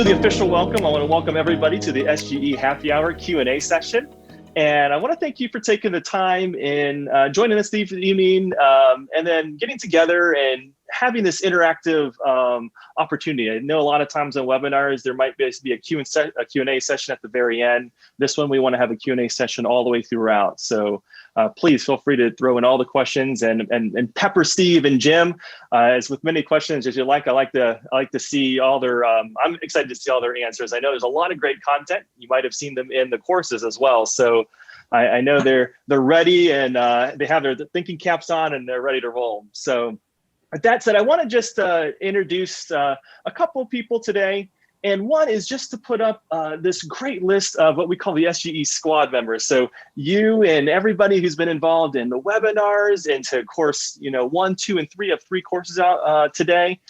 do the official welcome. I want to welcome everybody to the SGE Happy Hour Q&A session. And I want to thank you for taking the time in joining us this evening and then getting together and having this interactive opportunity. I know a lot of times on webinars, there might be a Q&A session at the very end. This one, we want to have a Q&A session all the way throughout. So please feel free to throw in all the questions and pepper Steve and Jim. As with many questions as you like, I like to see all their, I'm excited to see all their answers. I know there's a lot of great content. You might have seen them in the courses as well. So I know they're ready and they have their thinking caps on and they're ready to roll. So with that said, I want to just introduce a couple of people today. And one is just to put up this great list of what we call the SGE Squad members. So you and everybody who's been involved in the webinars, into course 1, 2, and 3 of 3 courses out today.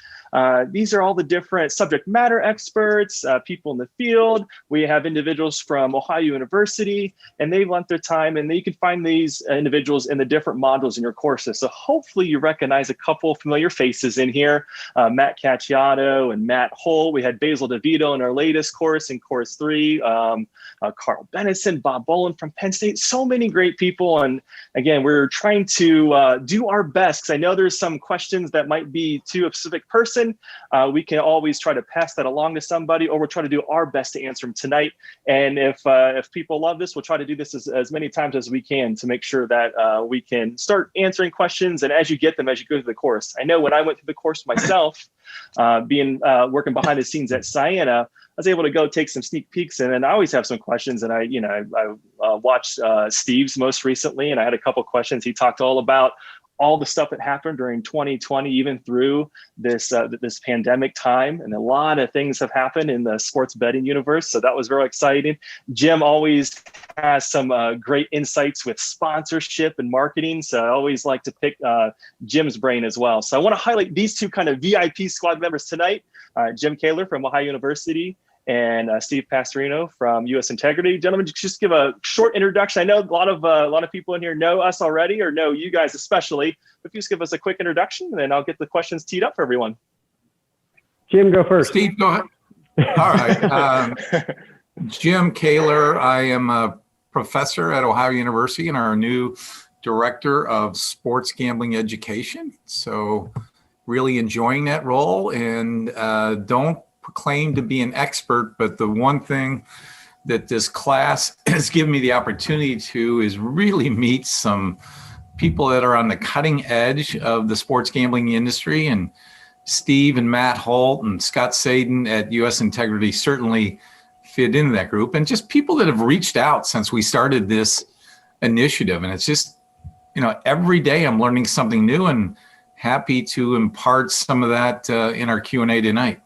These are all the different subject matter experts, people in the field. We have individuals from Ohio University, and they've lent their time, and you can find these individuals in the different modules in your courses. So hopefully you recognize a couple familiar faces in here, Matt Cacciato and Matt Holt. We had Basil DeVito in our latest course, in course 3, Carl Bennison, Bob Bolin from Penn State, so many great people. And again, we're trying to do our best, because I know there's some questions that might be to a specific person. We can always try to pass that along to somebody, or we'll try to do our best to answer them tonight. And if people love this, we'll try to do this as many times as we can to make sure that we can start answering questions. And as you get them, as you go through the course, I know when I went through the course myself, working behind the scenes at Siena, I was able to go take some sneak peeks, and then I always have some questions. And I watched Steve's most recently, and I had a couple questions. He talked all about all the stuff that happened during 2020, even through this this pandemic time. And a lot of things have happened in the sports betting universe. So that was very exciting. Jim always has some great insights with sponsorship and marketing. So I always like to pick Jim's brain as well. So I want to highlight these two kind of VIP squad members tonight, Jim Kahler from Ohio University and Steve Pastorino from US Integrity. Gentlemen, just give a short introduction. I know a lot of people in here know us already, or know you guys especially. But if you just give us a quick introduction, and then I'll get the questions teed up for everyone. Jim, go first. Steve, go ahead. All right. Jim Kahler. I am a professor at Ohio University and our new director of sports gambling education. So really enjoying that role, and don't proclaim to be an expert, but the one thing that this class has given me the opportunity to is really meet some people that are on the cutting edge of the sports gambling industry. And Steve and Matt Holt and Scott Sadin at US Integrity certainly fit into that group, and just people that have reached out since we started this initiative. And it's just, every day I'm learning something new, and happy to impart some of that in our Q&A tonight.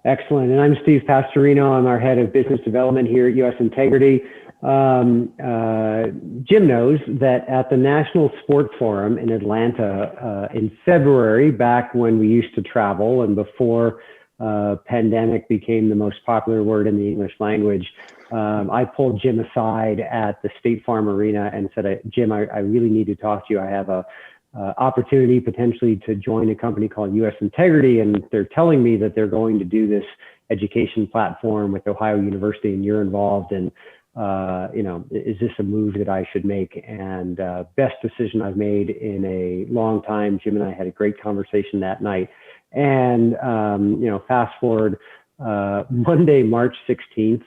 Excellent. And I'm Steve Pastorino. I'm our head of business development here at US Integrity. Jim knows that at the National Sport Forum in Atlanta in February, back when we used to travel and before pandemic became the most popular word in the English language, I pulled Jim aside at the State Farm Arena and said, Jim, I really need to talk to you. I have a opportunity potentially to join a company called US Integrity, and they're telling me that they're going to do this education platform with Ohio University, and you're involved, and is this a move that I should make? And best decision I've made in a long time. Jim and I had a great conversation that night, and fast forward, Monday, March 16th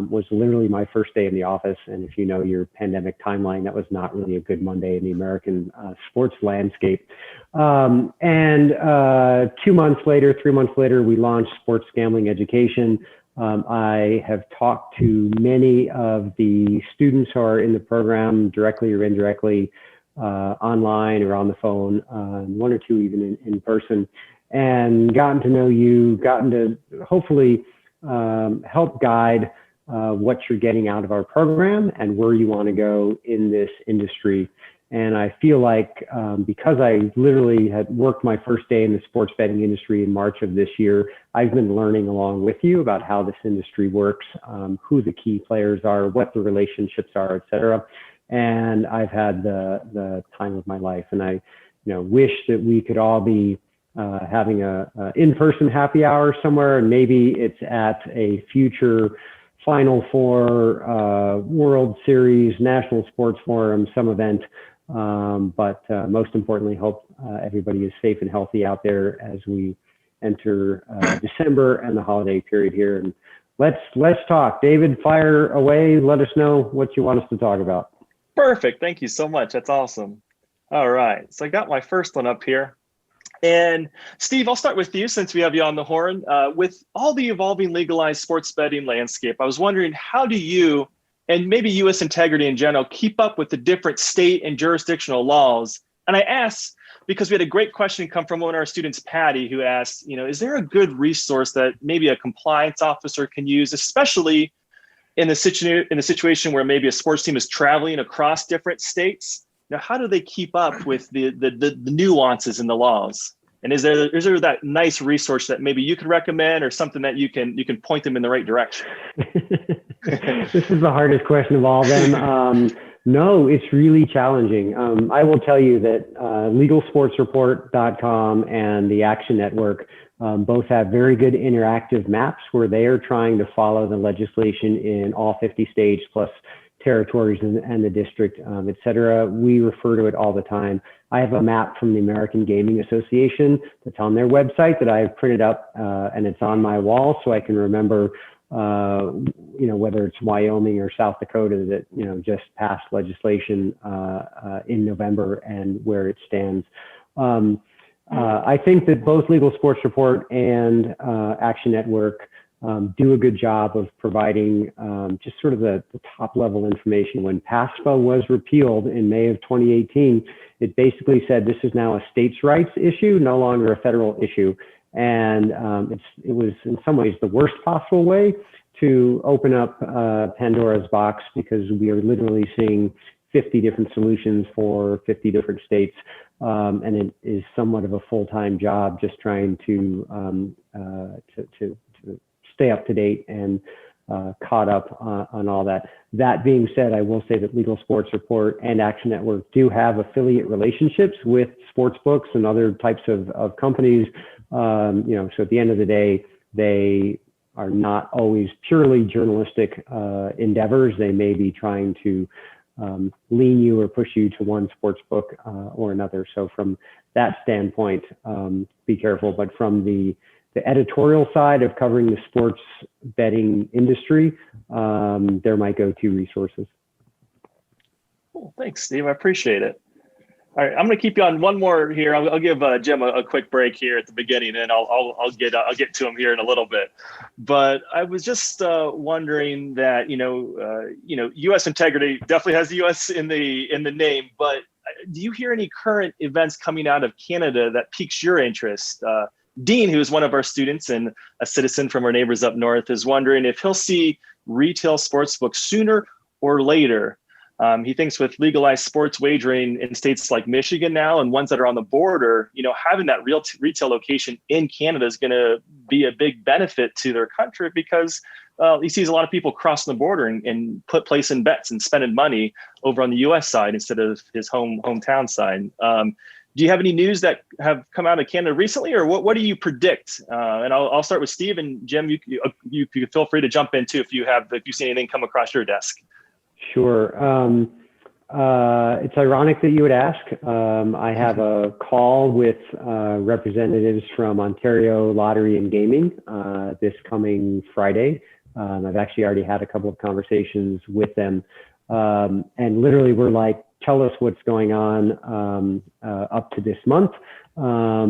was literally my first day in the office. And if you know your pandemic timeline, that was not really a good Monday in the American sports landscape. And 3 months later, we launched sports gambling education. I have talked to many of the students who are in the program directly or indirectly, online or on the phone, 1 or 2 even in person, and gotten to know you, gotten to hopefully help guide what you're getting out of our program and where you want to go in this industry. And I feel like because I literally had worked my first day in the sports betting industry in March of this year, I've been learning along with you about how this industry works, who the key players are, what the relationships are, et cetera. And I've had the time of my life. And I wish that we could all be having a in-person happy hour somewhere, and maybe it's at a future Final Four, World Series, National Sports Forum, some event. But most importantly, hope everybody is safe and healthy out there as we enter December and the holiday period here. And let's talk. David, fire away. Let us know what you want us to talk about. Perfect. Thank you so much. That's awesome. All right. So I got my first one up here. And Steve, I'll start with you since we have you on the horn. With all the evolving legalized sports betting landscape, I was wondering, how do you, and maybe U.S. integrity in general, keep up with the different state and jurisdictional laws? And I asked because we had a great question come from one of our students, Patty, who asked, is there a good resource that maybe a compliance officer can use, especially in a situation where maybe a sports team is traveling across different states? Now, how do they keep up with the nuances in the laws? And is there that nice resource that maybe you could recommend, or something that you can point them in the right direction? This is the hardest question of all of them. No, it's really challenging. I will tell you that legalsportsreport.com and the Action Network both have very good interactive maps where they are trying to follow the legislation in all 50 states plus territories and the district, et cetera. We refer to it all the time. I have a map from the American Gaming Association that's on their website that I've printed up, and it's on my wall so I can remember whether it's Wyoming or South Dakota that, just passed legislation in November and where it stands. I think that both Legal Sports Report and Action Network do a good job of providing just sort of the top level information. When PASPA was repealed in May of 2018, it basically said this is now a states' rights issue, no longer a federal issue. And it was in some ways the worst possible way to open up Pandora's box, because we are literally seeing 50 different solutions for 50 different states. And it is somewhat of a full-time job just trying to stay up to date and caught up on all that. That being said, I will say that Legal Sports Report and Action Network do have affiliate relationships with sports books and other types of companies. So at the end of the day, they are not always purely journalistic endeavors. They may be trying to lean you or push you to one sports book or another. So from that standpoint, be careful. But from the editorial side of covering the sports betting industry, they're my go-to resources. Cool. Thanks, Steve. I appreciate it. All right, I'm going to keep you on one more here. I'll give Jim a quick break here at the beginning, and I'll get to him here in a little bit. But I was just wondering that U.S. integrity definitely has the U.S. in the name. But do you hear any current events coming out of Canada that piques your interest? Dean, who is one of our students and a citizen from our neighbors up north, is wondering if he'll see retail sportsbooks sooner or later. He thinks with legalized sports wagering in states like Michigan now and ones that are on the border, having that real retail location in Canada is going to be a big benefit to their country, because he sees a lot of people crossing the border and placing bets and spending money over on the U.S. side instead of his hometown side. Do you have any news that have come out of Canada recently, or what do you predict? And I'll start with Steve, and Jim, you feel free to jump in too if you see anything come across your desk. Sure. It's ironic that you would ask. I have a call with representatives from Ontario Lottery and Gaming this coming Friday. I've actually already had a couple of conversations with them. And literally we're like, tell us what's going on up to this month,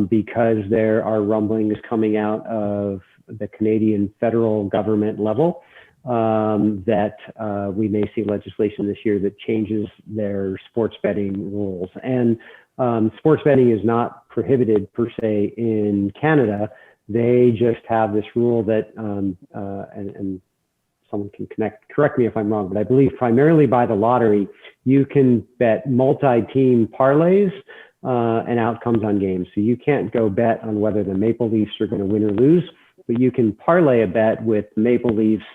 because there are rumblings coming out of the Canadian federal government level that we may see legislation this year that changes their sports betting rules. And sports betting is not prohibited per se in Canada. They just have this rule that, and someone can correct me if I'm wrong, but I believe primarily by the lottery, you can bet multi-team parlays and outcomes on games. So you can't go bet on whether the Maple Leafs are going to win or lose, but you can parlay a bet with Maple Leafs,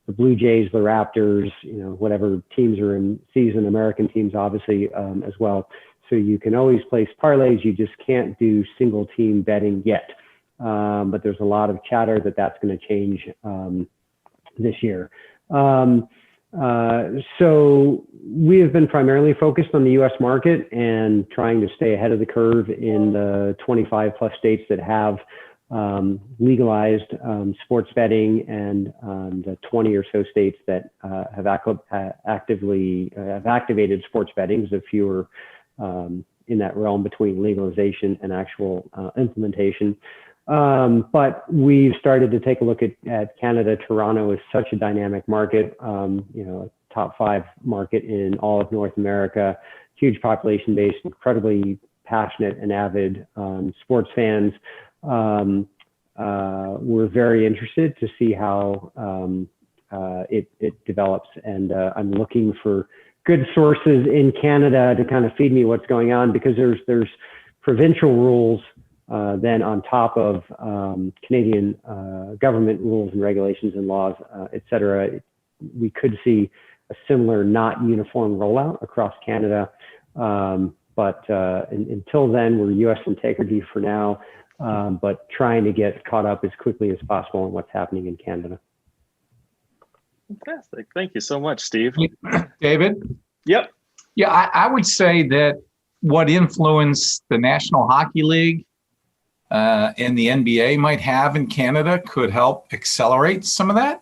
the Blue Jays, the Raptors, whatever teams are in season, American teams obviously as well. So you can always place parlays. You just can't do single team betting yet. But there's a lot of chatter that that's going to change this year. So we have been primarily focused on the U.S. market and trying to stay ahead of the curve in the 25 plus states that have legalized sports betting, and the 20 or so states that have activated sports betting. There's a fewer in that realm between legalization and actual implementation. But we've started to take a look at Canada. Toronto is such a dynamic market, a top 5 market in all of North America, huge population base, incredibly passionate and avid sports fans. We're very interested to see how it develops, and I'm looking for good sources in Canada to kind of feed me what's going on, because there's provincial rules then on top of Canadian government rules and regulations and laws, et cetera. We could see a similar, not uniform rollout across Canada. But until then, we're U.S. integrity for now, but trying to get caught up as quickly as possible on what's happening in Canada. Fantastic. Thank you so much, Steve. David? Yep. Yeah, I would say that what influence the National Hockey League and the NBA might have in Canada could help accelerate some of that.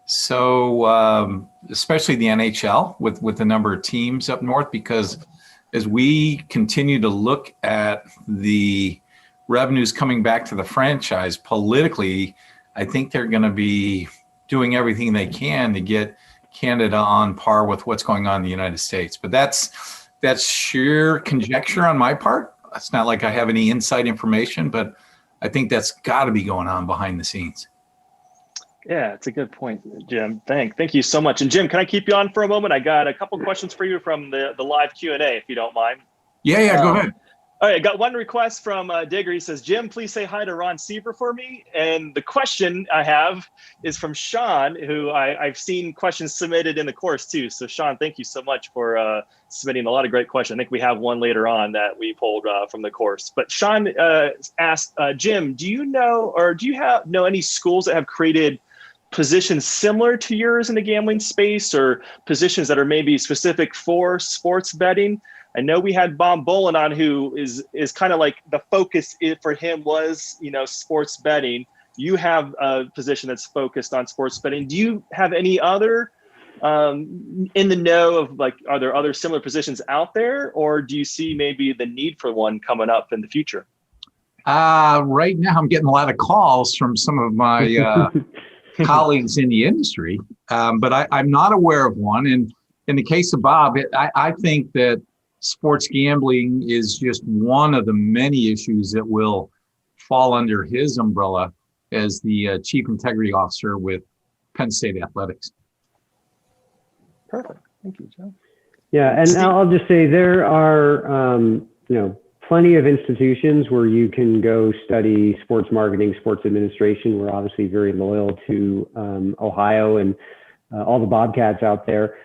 So especially the NHL with the number of teams up north, because as we continue to look at the revenues coming back to the franchise politically, I think they're going to be doing everything they can to get Canada on par with what's going on in the United States. But that's sheer conjecture on my part. It's not like I have any inside information, but I think that's got to be going on behind the scenes. Yeah, it's a good point, Jim. Thank you so much. And Jim, can I keep you on for a moment? I got a couple questions for you from the live Q&A, if you don't mind. Yeah, go ahead. All right, I got one request from Digger. He says, Jim, please say hi to Ron Seaver for me. And the question I have is from Sean, who I've seen questions submitted in the course too. So Sean, thank you so much for submitting a lot of great questions. I think we have one later on that we pulled from the course. But Sean asked, Jim, do you know, or do you know any schools that have created positions similar to yours in the gambling space, or positions that are maybe specific for sports betting? I know we had Bob Bolin on, who is kind of like the focus for him was, sports betting. You have a position that's focused on sports betting. Do you have any other in the know of, like, are there other similar positions out there, or do you see maybe the need for one coming up in the future? Right now, I'm getting a lot of calls from some of my colleagues in the industry, but I'm not aware of one. And in the case of Bob, I think that sports gambling is just one of the many issues that will fall under his umbrella as the Chief Integrity Officer with Penn State Athletics. Perfect. Thank you, Joe. Yeah, and I'll just say there are, plenty of institutions where you can go study sports marketing, sports administration. We're obviously very loyal to Ohio and all the Bobcats out there.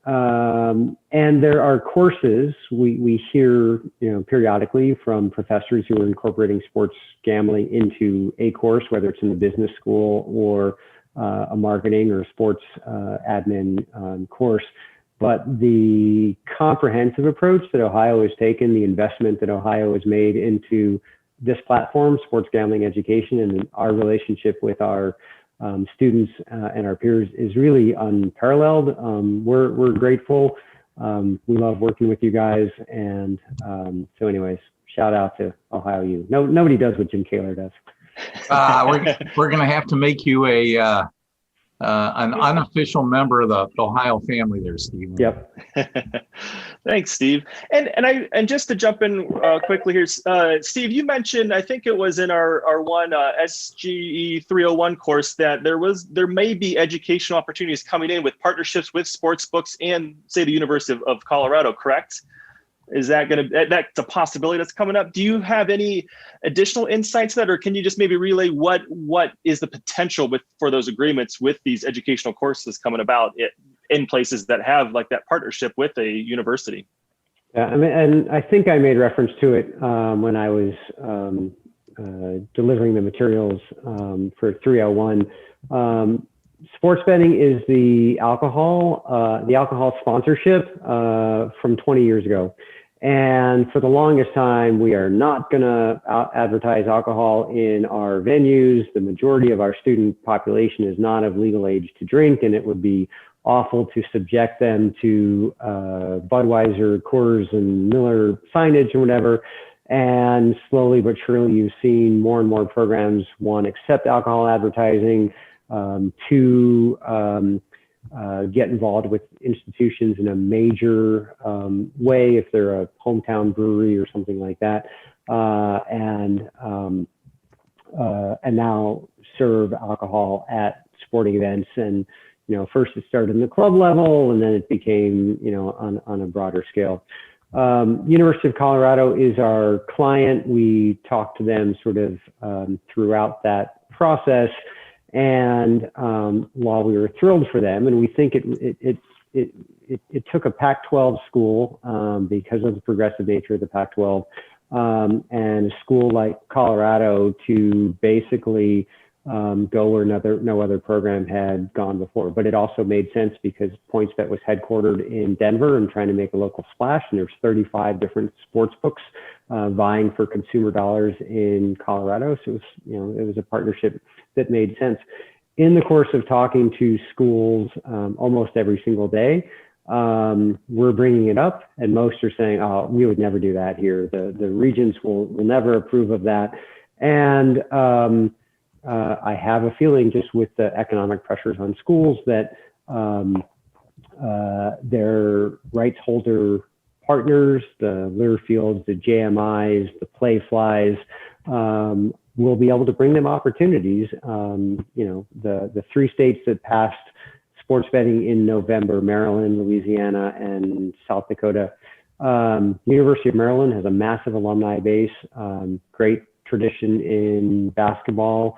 And there are courses we hear, periodically from professors who are incorporating sports gambling into a course, whether it's in the business school or a marketing or sports admin course. But the comprehensive approach that Ohio has taken, the investment that Ohio has made into this platform, sports gambling education, and our relationship with our students and our peers is really unparalleled. We're grateful. We love working with you guys. And so anyways, shout out to Ohio U. Nobody does what Jim Kahler does. We're going to have to make you an unofficial member of the Ohio family there, Steve. Yep. Thanks, Steve. And just to jump in quickly here, Steve, you mentioned, I think it was in our one SGE301 course, that there may be educational opportunities coming in with partnerships with sports books and, say, the University of Colorado, correct? Is that that's a possibility that's coming up? Do you have any additional insights to that, or can you just maybe relay what is the potential for those agreements with these educational courses coming about in places that have like that partnership with a university? Yeah, I mean, and I think I made reference to it when I was delivering the materials for 301. Sports betting is the alcohol sponsorship from 20 years ago. And for the longest time, we are not going to advertise alcohol in our venues. The majority of our student population is not of legal age to drink, and it would be awful to subject them to Budweiser, Coors, and Miller signage and whatever. And slowly but surely, you've seen more and more programs, one, accept alcohol advertising, two, get involved with institutions in a major way if they're a hometown brewery or something like that, and now serve alcohol at sporting events. And first it started in the club level, and then it became on a broader scale. University of Colorado is our client. We talked to them sort of throughout that process. And while we were thrilled for them, and we think it took a Pac-12 school because of the progressive nature of the Pac-12 and a school like Colorado to basically go where no other program had gone before. But it also made sense because PointsBet was headquartered in Denver and trying to make a local splash. And there's 35 different sports books vying for consumer dollars in Colorado. So it was a partnership that made sense. In the course of talking to schools almost every single day, we're bringing it up, and most are saying, "Oh, we would never do that here. The regents will never approve of that." And I have a feeling, just with the economic pressures on schools, that their rights holder partners, the Learfields, the JMIs, the Playflies, will be able to bring them opportunities. The three states that passed sports betting in November: Maryland, Louisiana, and South Dakota. University of Maryland has a massive alumni base, great tradition in basketball,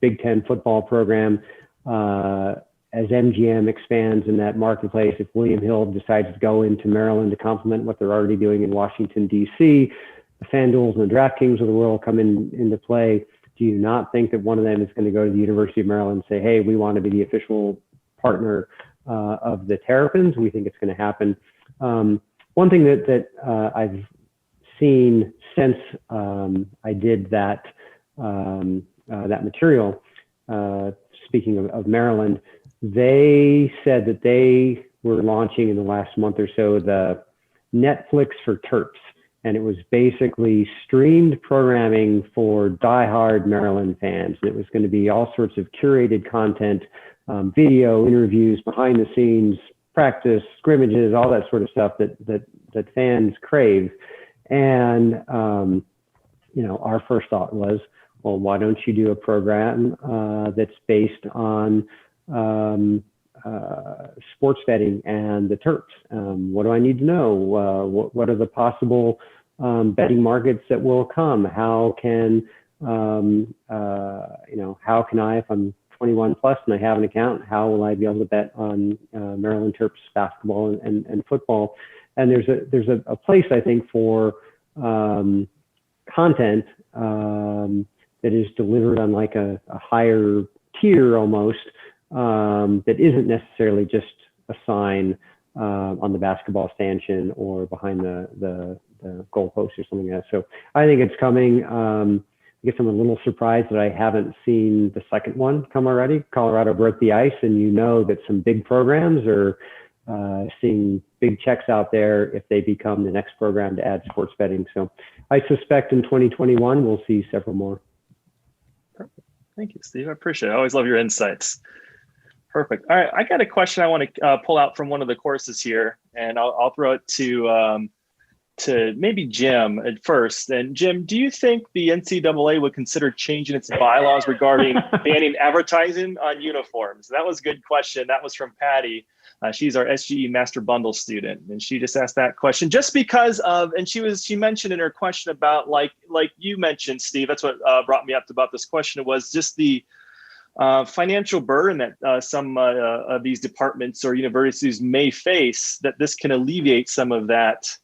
Big Ten football program. As MGM expands in that marketplace, if William Hill decides to go into Maryland to complement what they're already doing in Washington, D.C., the FanDuels and the DraftKings of the world come into play. Do you not think that one of them is going to go to the University of Maryland and say, "Hey, we want to be the official partner of the Terrapins"? We think it's going to happen. One thing that I've seen since I did that material, speaking of Maryland, they said that they were launching in the last month or so the Netflix for Terps. And it was basically streamed programming for diehard Maryland fans. And it was going to be all sorts of curated content, video, interviews, behind the scenes, practice, scrimmages, all that sort of stuff that fans crave. And, our first thought was, well, why don't you do a program that's based on sports betting and the Terps? What do I need to know? What are the possible betting markets that will come? How can I, if I'm 21 plus and I have an account, how will I be able to bet on Maryland Terps basketball and football? And there's a place, I think, for content that is delivered on like a higher tier almost, that isn't necessarily just a sign on the basketball stanchion or behind the goalpost or something like that. So I think it's coming. I guess I'm a little surprised that I haven't seen the second one come already. Colorado broke the ice, and that some big programs are seeing big checks out there if they become the next program to add sports betting. So I suspect in 2021, we'll see several more. Perfect. Thank you, Steve. I appreciate it. I always love your insights. Perfect. All right, I got a question I want to pull out from one of the courses here, and I'll throw it to maybe Jim at first. And Jim, do you think the NCAA would consider changing its bylaws regarding banning advertising on uniforms? That was a good question. That was from Patty. She's our SGE Master Bundle student, and she just asked that question just because of, and she mentioned in her question about like you mentioned, Steve. That's what brought me up about this question. It was just the financial burden that some of these departments or universities may face, that this can alleviate some of that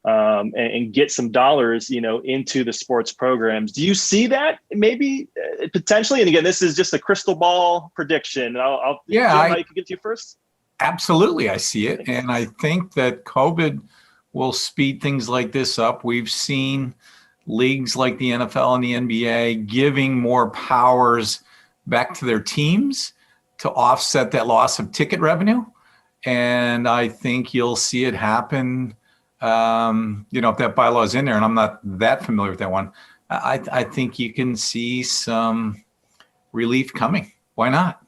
and get some dollars, into the sports programs. Do you see that maybe potentially? And again, this is just a crystal ball prediction. Jim, I can get to you first. Absolutely, I see it. And I think that COVID will speed things like this up. We've seen leagues like the NFL and the NBA giving more powers back to their teams to offset that loss of ticket revenue. And I think you'll see it happen, if that bylaw is in there, and I'm not that familiar with that one, I think you can see some relief coming. Why not?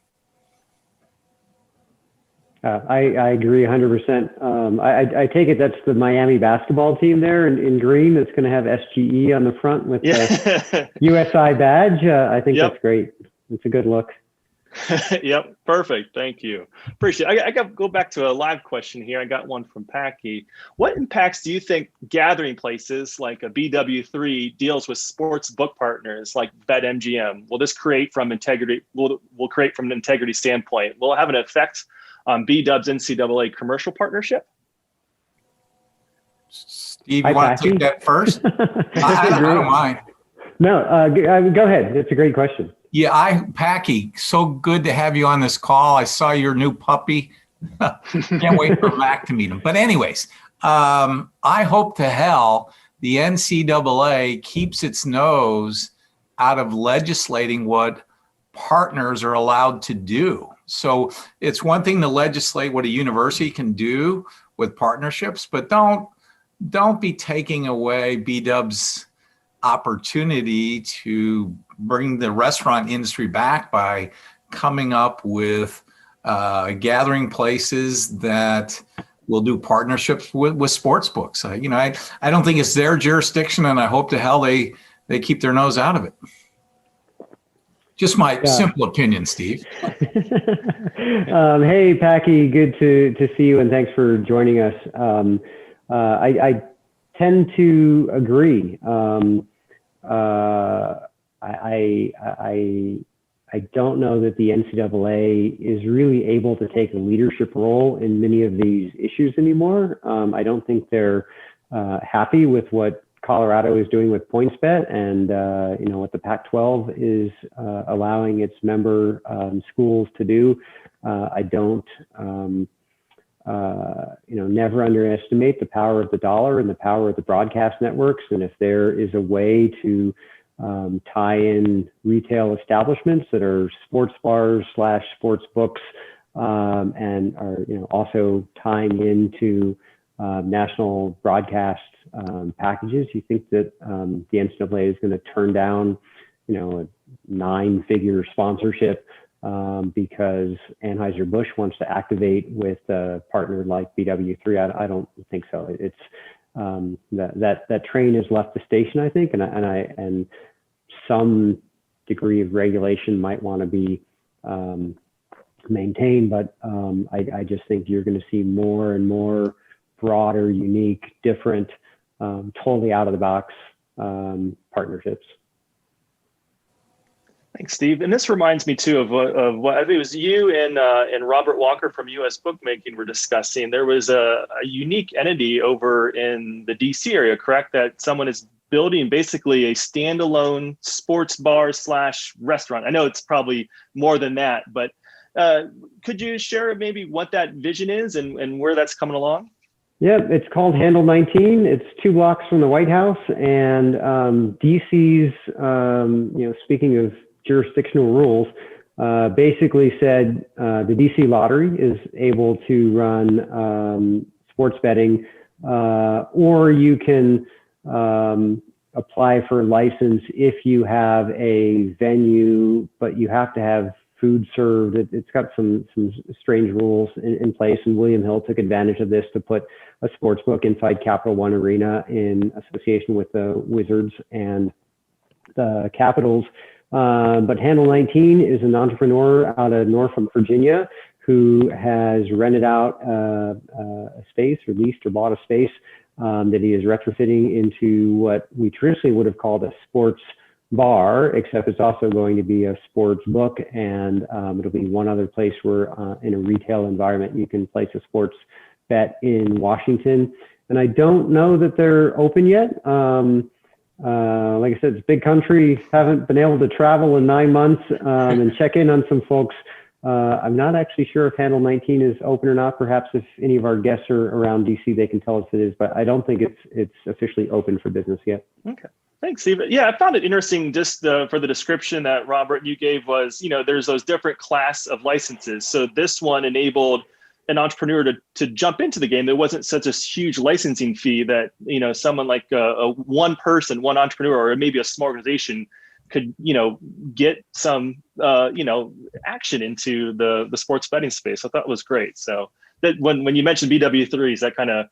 I agree 100%. I take it that's the Miami basketball team there in green that's going to have SGE on the front with the USI badge. I think that's great. It's a good look. Yep, perfect. Thank you. Appreciate it. I got to go back to a live question here. I got one from Packy. What impacts do you think gathering places like a BW3 deals with sports book partners like BetMGM? Will this create from integrity? Will create from an integrity standpoint? Will it have an effect on B-Dub's NCAA commercial partnership? Steve, you want to take that first? I don't mind. No, go ahead. It's a great question. Yeah, Packy, so good to have you on this call. I saw your new puppy. Can't wait for Mac to meet him. But anyways, I hope to hell the NCAA keeps its nose out of legislating what partners are allowed to do. So it's one thing to legislate what a university can do with partnerships, but don't be taking away B-Dub's opportunity to bring the restaurant industry back by coming up with gathering places that will do partnerships with sports books. I don't think it's their jurisdiction, and I hope to hell they keep their nose out of it. Just my simple opinion, Steve. Hey, Packy, good to see you, and thanks for joining us. I tend to agree. I don't know that the NCAA is really able to take a leadership role in many of these issues anymore. I don't think they're happy with what Colorado is doing with PointsBet and what the Pac-12 is allowing its member schools to do. I don't never underestimate the power of the dollar and the power of the broadcast networks. And if there is a way to tie in retail establishments that are sports bars / sports books and are also tying into national broadcast packages, you think that the NCAA is going to turn down a 9-figure sponsorship because Anheuser-Busch wants to activate with a partner like BW3? I don't think so. It's that train has left the station, I think, and some degree of regulation might want to be maintained, but I just think you're going to see more and more broader, unique, different, totally out of the box partnerships. Thanks, Steve. And this reminds me too of what I think it was you and Robert Walker from US Bookmaking were discussing. There was a unique entity over in the DC area, correct? That someone is building basically a standalone sports bar / restaurant. I know it's probably more than that, but could you share maybe what that vision is and where that's coming along? Yeah, it's called Handle 19. It's 2 blocks from the White House, and DC's, speaking of jurisdictional rules, basically said the DC lottery is able to run sports betting, or you can apply for a license if you have a venue, but you have to have food served. It's got some strange rules in place, and William Hill took advantage of this to put a sports book inside Capital One Arena in association with the Wizards and the Capitals. But Handle 19 is an entrepreneur out of Norfolk, Virginia, who has rented out a space, or leased or bought a space that he is retrofitting into what we traditionally would have called a sports bar, except it's also going to be a sports book, and it'll be one other place where in a retail environment you can place a sports bet in Washington. And I don't know that they're open yet. Like I said, it's a big country. Haven't been able to travel in 9 months and check in on some folks. I'm not actually sure if Handle 19 is open or not. Perhaps if any of our guests are around DC, they can tell us it is, but I don't think it's officially open for business yet. Okay. Thanks, Steve. Yeah, I found it interesting just for the description that Robert, you gave was, there's those different class of licenses. So this one enabled an entrepreneur to jump into the game. There wasn't such a huge licensing fee that, someone like one person, one entrepreneur, or maybe a small organization could, get some, action into the sports betting space. I thought it was great. So that when you mentioned BW3s, that kind of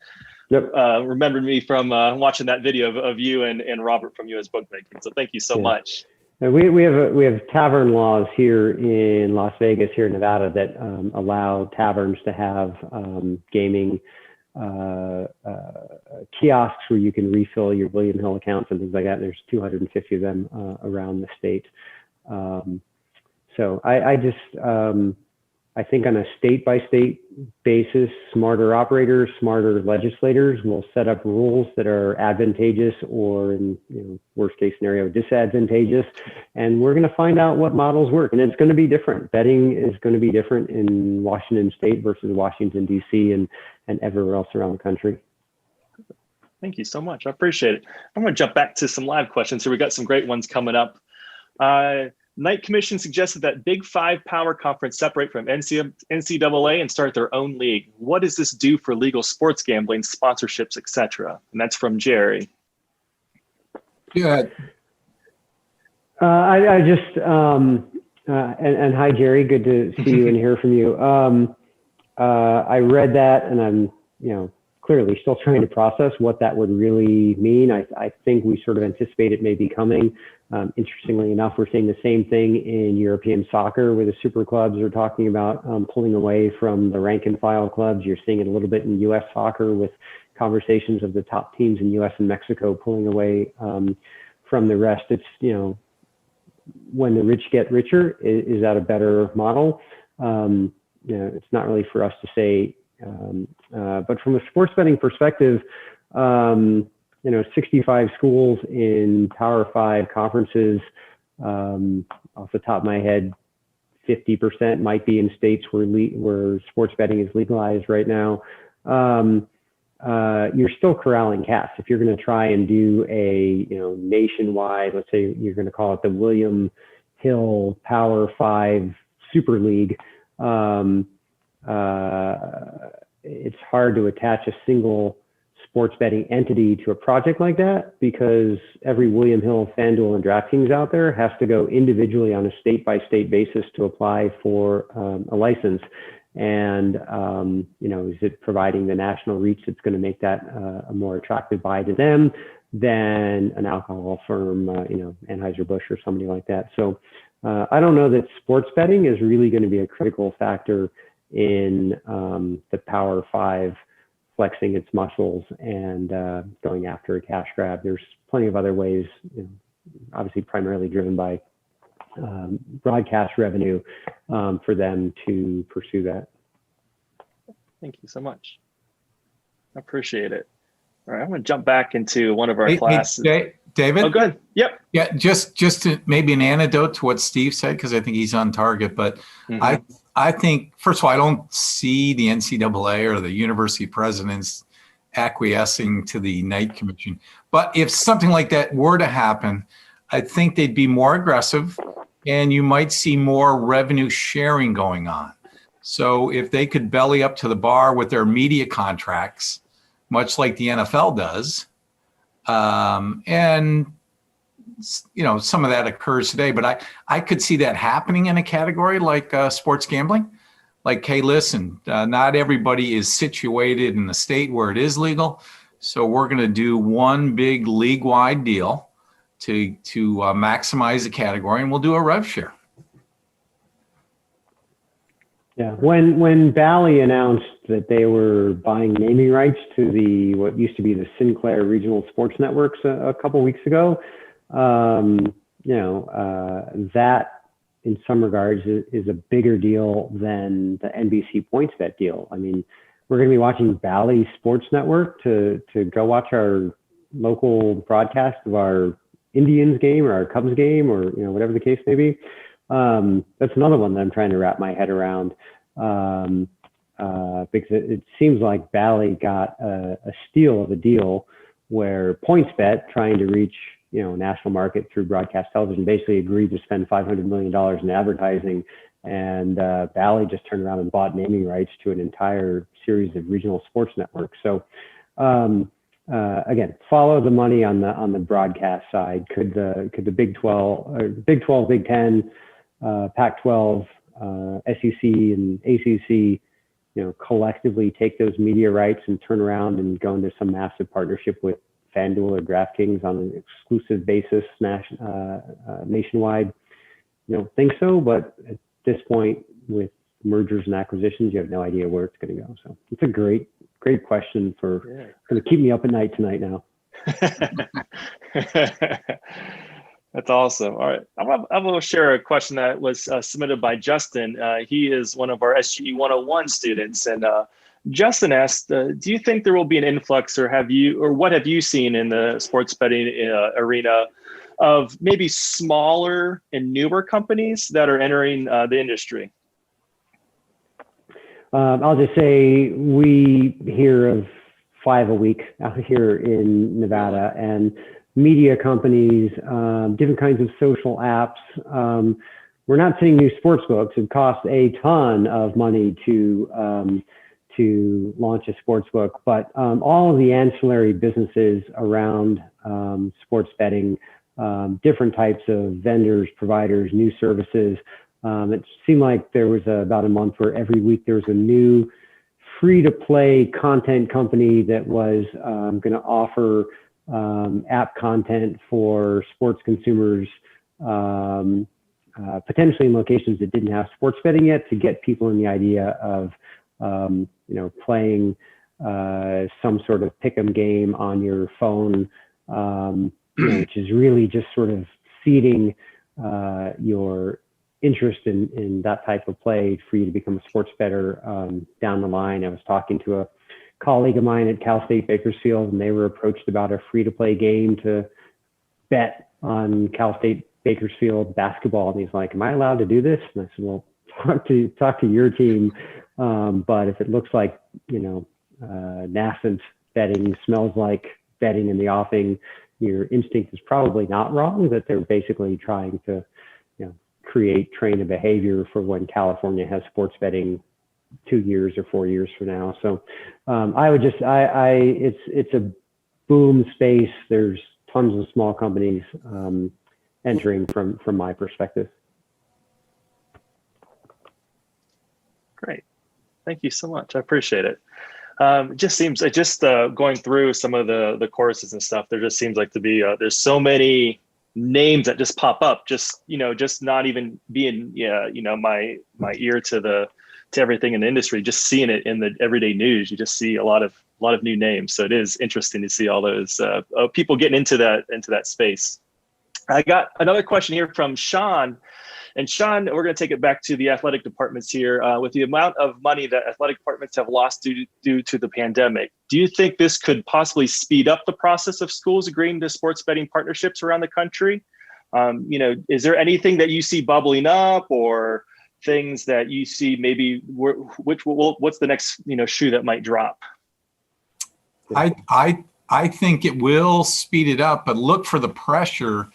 remembered me from watching that video of you and Robert from US Bookmaking. So thank you so much. And we have tavern laws here in Las Vegas, here in Nevada, that allow taverns to have gaming kiosks where you can refill your William Hill accounts and things like that. And there's 250 of them around the state. So I think on a state-by-state basis, smarter operators, smarter legislators will set up rules that are advantageous or, in worst case scenario, disadvantageous. And we're going to find out what models work. And it's going to be different. Betting is going to be different in Washington State versus Washington, D.C. and everywhere else around the country. Thank you so much. I appreciate it. I'm going to jump back to some live questions here. We got some great ones coming up. Knight Commission suggested that Big Five Power Conference separate from NCAA and start their own league. What does this do for legal sports gambling, sponsorships, etc.? And that's from Jerry. Yeah. I just and hi Jerry, good to see you and hear from you. I read that, and I'm clearly still trying to process what that would really mean. I think we sort of anticipate it may be coming. Interestingly enough, we're seeing the same thing in European soccer, where the super clubs are talking about pulling away from the rank and file clubs. You're seeing it a little bit in US soccer with conversations of the top teams in US and Mexico pulling away from the rest. It's, when the rich get richer, is that a better model? It's not really for us to say. But from a sports betting perspective, 65 schools in Power 5 conferences, off the top of my head, 50% might be in states where sports betting is legalized right now. You're still corralling cats. If you're going to try and do a nationwide, let's say you're going to call it the William Hill Power 5 Super League, it's hard to attach a single sports betting entity to a project like that, because every William Hill, FanDuel, and DraftKings out there has to go individually on a state-by-state basis to apply for a license. And, is it providing the national reach that's going to make that a more attractive buy to them than an alcohol firm, Anheuser-Busch or somebody like that. So I don't know that sports betting is really going to be a critical factor in the Power 5 flexing its muscles and going after a cash grab. There's plenty of other ways, obviously primarily driven by broadcast revenue for them to pursue that. Thank you so much. I appreciate it. All right, I'm going to jump back into one of our classes. Hey, David? Oh, go ahead. Yep. Yeah, just to maybe an anecdote to what Steve said, because I think he's on target. But I think, first of all, I don't see the NCAA or the university presidents acquiescing to the Knight Commission. But if something like that were to happen, I think they'd be more aggressive, and you might see more revenue sharing going on. So if they could belly up to the bar with their media contracts, much like the NFL does, and some of that occurs today, but I could see that happening in a category like sports gambling. Like, hey, listen, not everybody is situated in the state where it is legal, so we're going to do one big league-wide deal to maximize the category, and we'll do a rev share. Yeah, when Bally announced that they were buying naming rights to what used to be the Sinclair Regional Sports Networks a couple weeks ago, that in some regards is a bigger deal than the NBC PointsBet deal. I mean, we're going to be watching Bally Sports Network to go watch our local broadcast of our Indians game or our Cubs game, or whatever the case may be. That's another one that I'm trying to wrap my head around, because it seems like Bally got a steal of a deal where PointsBet, trying to reach national market through broadcast television, basically agreed to spend $500 million in advertising, and Bally just turned around and bought naming rights to an entire series of regional sports networks. So again, follow the money on the broadcast side. Could the Big 12, Big 10, Pac-12, SEC, and ACC, collectively take those media rights and turn around and go into some massive partnership with FanDuel or DraftKings on an exclusive basis nationwide? Don't think so, but at this point, with mergers and acquisitions, you have no idea where it's going to go. So it's a great question for going to keep me up at night tonight now. That's awesome. All right, I'm going to share a question that was submitted by Justin. He is one of our SGE 101 students, and Justin asked, do you think there will be an influx, or what have you seen in the sports betting arena of maybe smaller and newer companies that are entering the industry? I'll just say we hear of 5 a week out here in Nevada, and media companies, different kinds of social apps. We're not seeing new sports books. It costs a ton of money to launch a sports book, but all of the ancillary businesses around sports betting, different types of vendors, providers, new services. It seemed like there was about a month where every week there was a new free-to-play content company that was going to offer app content for sports consumers, potentially in locations that didn't have sports betting yet, to get people in the idea of playing some sort of pick'em game on your phone, which is really just sort of feeding your interest in that type of play for you to become a sports bettor down the line. I was talking to a colleague of mine at Cal State Bakersfield, and they were approached about a free-to-play game to bet on Cal State Bakersfield basketball, and he's like, "Am I allowed to do this?" And I said, "Well, talk to your team, but if it looks like nascent betting, smells like betting in the offing, your instinct is probably not wrong." That they're basically trying to train a behavior for when California has sports betting 2 years or 4 years from now. So I would just, it's a boom space. There's tons of small companies entering from my perspective. Great. Thank you so much. I appreciate it. It just seems, going through some of the courses and stuff, there just seems like to be, there's so many names that just pop up, just not even being, my ear to everything in the industry, just seeing it in the everyday news. You just see a lot of new names. So it is interesting to see all those people getting into that space. I got another question here from Sean. And Sean, we're going to take it back to the athletic departments here. With the amount of money that athletic departments have lost due to the pandemic, do you think this could possibly speed up the process of schools agreeing to sports betting partnerships around the country? Is there anything that you see bubbling up, or things that you see maybe what's the next shoe that might drop? I think it will speed it up, but look for the pressure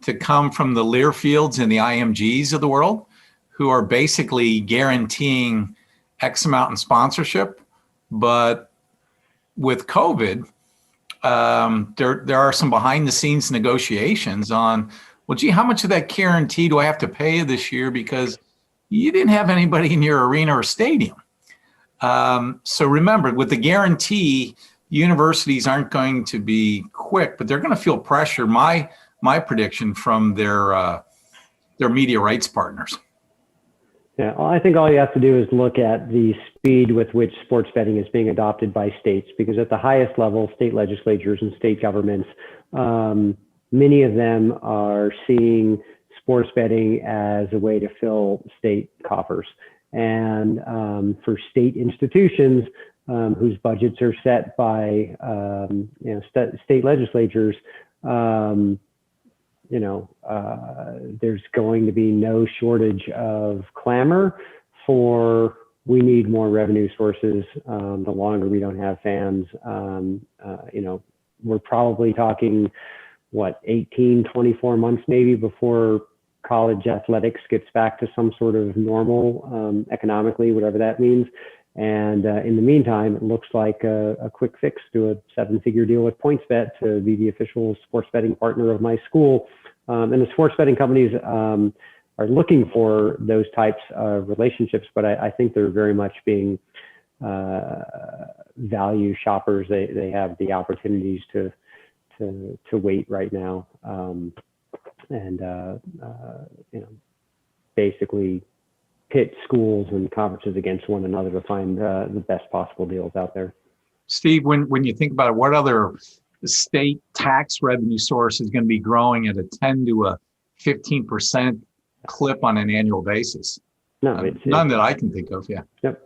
to come from the Learfields and the IMGs of the world, who are basically guaranteeing X amount in sponsorship. But with COVID, there are some behind the scenes negotiations on, well, gee, how much of that guarantee do I have to pay this year because you didn't have anybody in your arena or stadium? So remember, with the guarantee, universities aren't going to be quick, but they're going to feel pressure. My prediction from their media rights partners. Yeah, I think all you have to do is look at the speed with which sports betting is being adopted by states, because at the highest level, state legislatures and state governments, many of them are seeing sports betting as a way to fill state coffers. And for state institutions whose budgets are set by state legislatures, there's going to be no shortage of clamor for we need more revenue sources. The longer we don't have fans, we're probably talking, 18, 24 months maybe before college athletics gets back to some sort of normal economically, whatever that means. And in the meantime, it looks like a quick fix to a 7-figure deal with PointsBet to be the official sports betting partner of my school. And the sports betting companies are looking for those types of relationships, but I think they're very much being value shoppers. They have the opportunities to wait right now, basically pit schools and conferences against one another to find the best possible deals out there. Steve, when you think about it, what other state tax revenue source is going to be growing at a 10 to a 15% clip on an annual basis? None that I can think of. Yeah. Yep.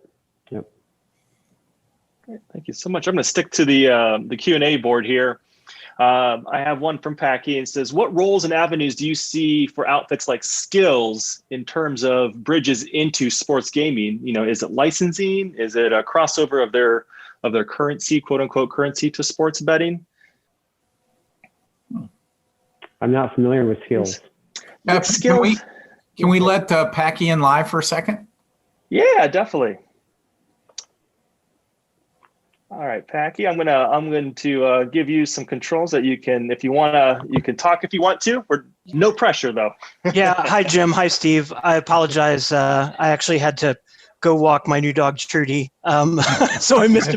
Great. Thank you so much. I'm going to stick to the Q&A board here. I have one from Packy. It says, what roles and avenues do you see for outfits like Skillz in terms of bridges into sports gaming? Is it licensing? Is it a crossover of their currency, quote unquote, currency to sports betting? I'm not familiar with Skillz. Can we let Packy in live for a second? Yeah, definitely. All right, Packy, I'm going to give you some controls that you can, if you want you can talk if you want to. We're no pressure though. Yeah. Hi, Jim. Hi, Steve. I apologize. I actually had to go walk my new dog Trudy, so I missed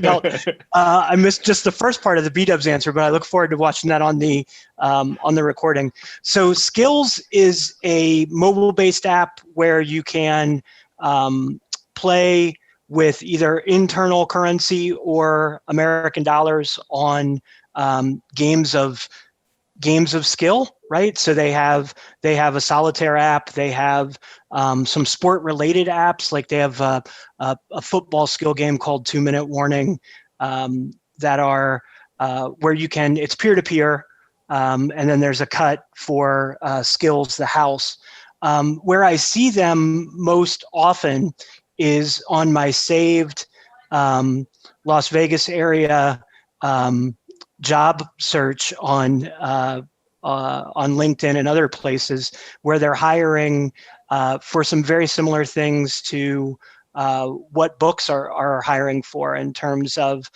just the first part of the B-Dubs answer, but I look forward to watching that on the recording. So Skillz is a mobile-based app where you can play with either internal currency or American dollars on games of skill, right? So they have a solitaire app. They have some sport-related apps, like they have a football skill game called 2 Minute Warning that are where you can. It's peer-to-peer, and then there's a cut for Skillz, the house. Where I see them most often is on my saved Las Vegas area job search on LinkedIn and other places, where they're hiring for some very similar things to what books are hiring for in terms of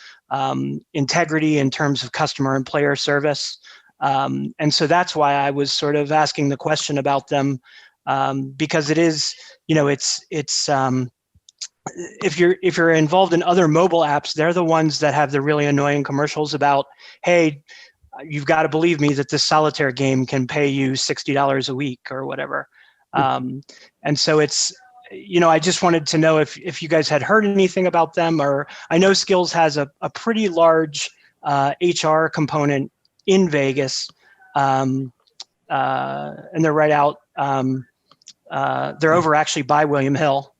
integrity, in terms of customer and player service. And so that's why I was sort of asking the question about them, because it is, it's if you're involved in other mobile apps, they're the ones that have the really annoying commercials about, hey, you've got to believe me that this solitaire game can pay you $60 a week or whatever. And so it's, I just wanted to know if you guys had heard anything about them, or I know Skillz has a pretty large HR component in Vegas, and they're right out. They're over actually by William Hill.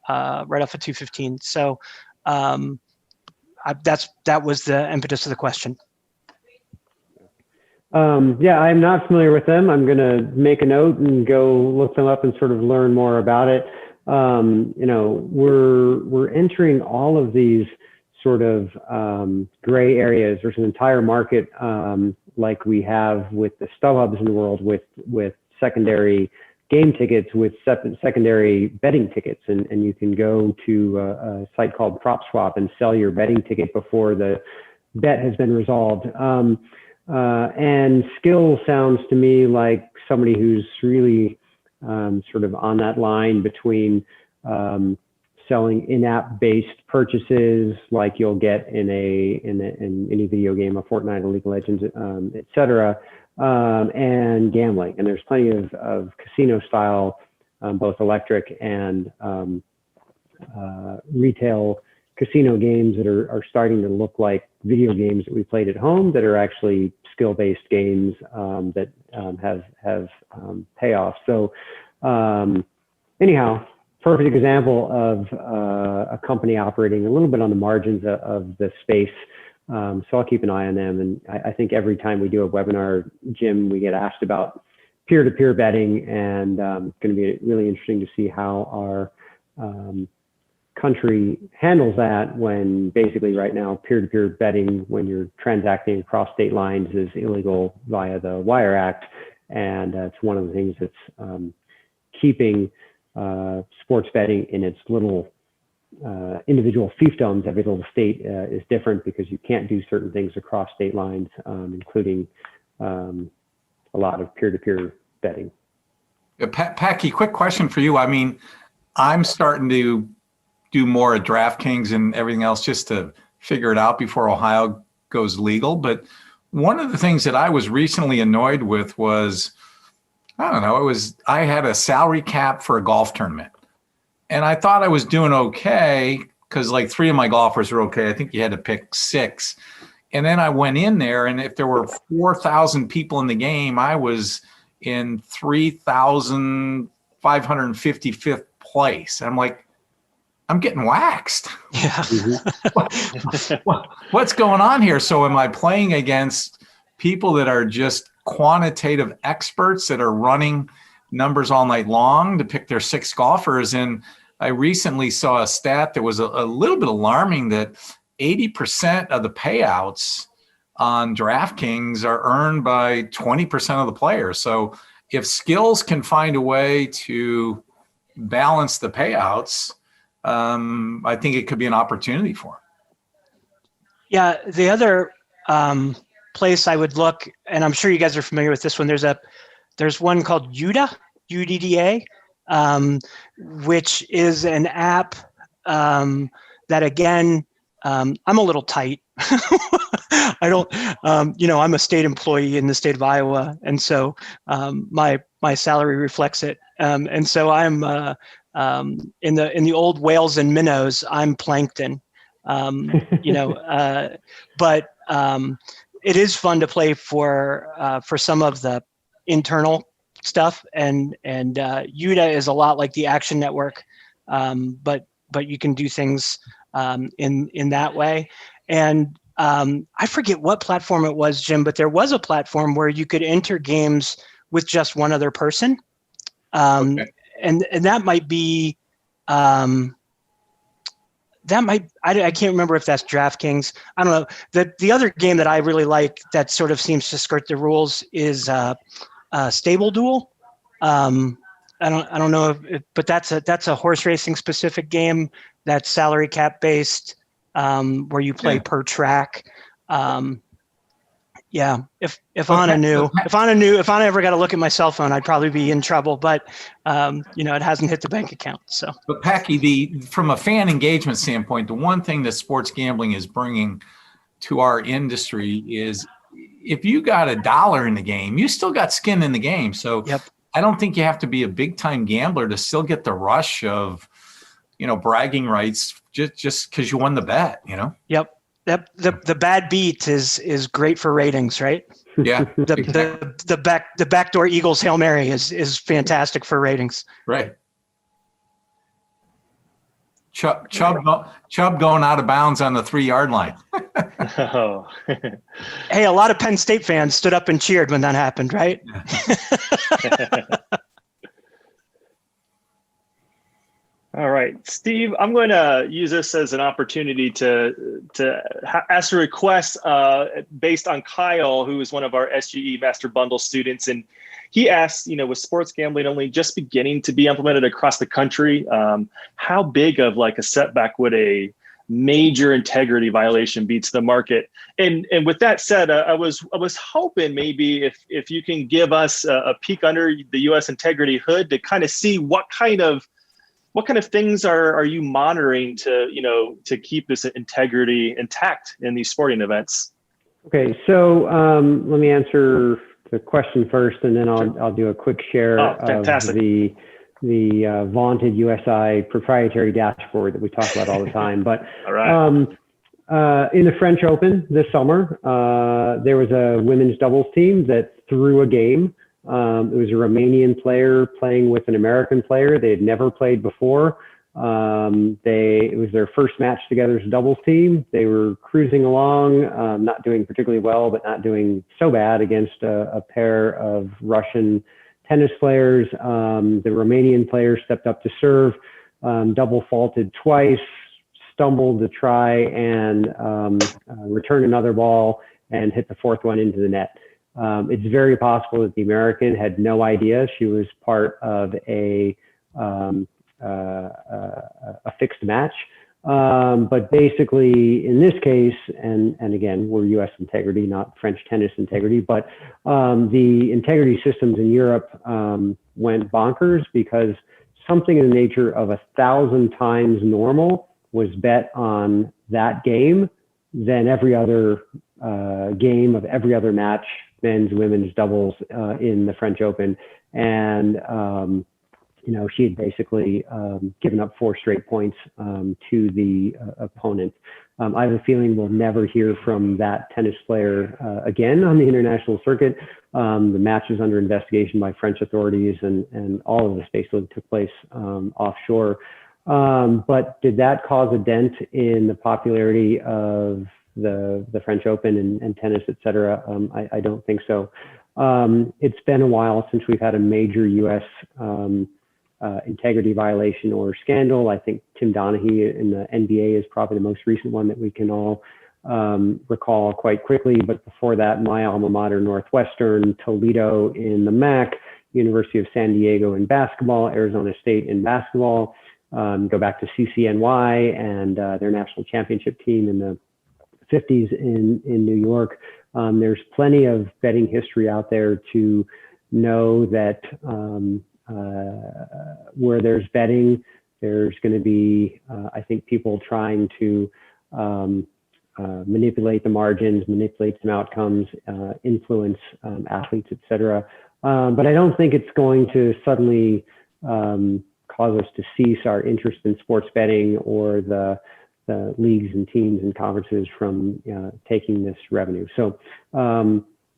Right off of 215. So that was the impetus of the question. Yeah, I'm not familiar with them. I'm going to make a note and go look them up and sort of learn more about it. We're entering all of these sort of gray areas. There's an entire market like we have with the StubHubs in the world with secondary game tickets, with secondary betting tickets, and you can go to a site called PropSwap and sell your betting ticket before the bet has been resolved. And Skillz sounds to me like somebody who's really sort of on that line between selling in-app based purchases like you'll get in any video game, a Fortnite, a League of Legends, et cetera, and gambling. And there's plenty of casino style, both electric and retail casino games that are starting to look like video games that we played at home that are actually skill-based games that have payoff. So anyhow, perfect example of a company operating a little bit on the margins of the space. So I'll keep an eye on them. And I think every time we do a webinar, Jim, we get asked about peer-to-peer betting, and it's going to be really interesting to see how our country handles that, when basically right now peer-to-peer betting, when you're transacting across state lines, is illegal via the Wire Act. And it's one of the things that's keeping sports betting in its little individual fiefdoms. Every little state is different, because you can't do certain things across state lines, including a lot of peer-to-peer betting. Packy, quick question for you. I mean, I'm starting to do more at DraftKings and everything else just to figure it out before Ohio goes legal. But one of the things that I was recently annoyed with was, I don't know, I had a salary cap for a golf tournament. And I thought I was doing okay, because like 3 of my golfers were okay. I think you had to pick 6. And then I went in there, and if there were 4,000 people in the game, I was in 3,555th place. I'm like, I'm getting waxed. Yeah. What's going on here? So am I playing against people that are just quantitative experts that are running numbers all night long to pick their 6 golfers? And I recently saw a stat that was a little bit alarming, that 80% of the payouts on DraftKings are earned by 20% of the players. So if Skillz can find a way to balance the payouts, I think it could be an opportunity for them. Yeah, the other place I would look, and I'm sure you guys are familiar with this one, there's one called UDA, UDDA, which is an app that, again, I'm a little tight. I don't, I'm a state employee in the state of Iowa, and so my salary reflects it. And so I'm in the old whales and minnows, I'm plankton. But it is fun to play for some of the internal stuff, and UDA is a lot like the Action Network, but you can do things in that way. And I forget what platform it was, Jim, but there was a platform where you could enter games with just one other person. Okay. And that might be, I can't remember if that's DraftKings. I don't know. The other game that I really like that sort of seems to skirt the rules is Stable Duel. I don't know but that's a horse racing specific game that's salary cap based, where you play per track. If Anna ever got to look at my cell phone, I'd probably be in trouble, but it hasn't hit the bank account. So, but Packy, from a fan engagement standpoint, the one thing that sports gambling is bringing to our industry is, if you got $1 in the game, you still got skin in the game. So yep. I don't think you have to be a big time gambler to still get the rush of, bragging rights just because you won the bet, Yep. The bad beat is great for ratings, right? Yeah. The backdoor Eagles Hail Mary is fantastic for ratings. Right. Chubb going out of bounds on the 3-yard line. Oh. Hey, a lot of Penn State fans stood up and cheered when that happened, right? All right, Steve, I'm going to use this as an opportunity to ask a request based on Kyle, who is one of our SGE Master Bundle students. And he asked, with sports gambling only just beginning to be implemented across the country, how big of like a setback would a major integrity violation be to the market? And with that said, I was hoping maybe if you can give us a peek under the U.S. integrity hood to kind of see what kind of things are you monitoring to keep this integrity intact in these sporting events? Okay, so let me answer the question first, and then I'll do a quick share of the vaunted USI proprietary dashboard that we talk about all the time. But all right. In the French Open this summer, there was a women's doubles team that threw a game. It was a Romanian player playing with an American player they had never played before. It was their first match together as a doubles team. They were cruising along, not doing particularly well, but not doing so bad against a pair of Russian tennis players. The Romanian player stepped up to serve, double faulted twice, stumbled to try and return another ball and hit the fourth one into the net. It's very possible that the American had no idea she was part of a fixed match. But basically, in this case, and again, we're U.S. integrity, not French tennis integrity, but the integrity systems in Europe went bonkers because something in the nature of 1,000 times normal was bet on that game than every other game of every other match, men's, women's, doubles in the French Open. And she had basically given up 4 straight points to the opponent. I have a feeling we'll never hear from that tennis player again on the international circuit. The match is under investigation by French authorities, and all of this basically took place offshore. But did that cause a dent in the popularity of the French Open and tennis, et cetera? I don't think so. It's been a while since we've had a major U.S. Integrity violation or scandal. I think Tim Donaghy in the NBA is probably the most recent one that we can all recall quite quickly. But before that, my alma mater, Northwestern, Toledo in the MAC, University of San Diego in basketball, Arizona State in basketball. Go back to CCNY and their national championship team in the 50s in New York. There's plenty of betting history out there to know that where there's betting, there's going to be, I think, people trying to manipulate the margins, manipulate some outcomes, influence athletes, et cetera. But I don't think it's going to suddenly cause us to cease our interest in sports betting or the leagues and teams and conferences from taking this revenue. So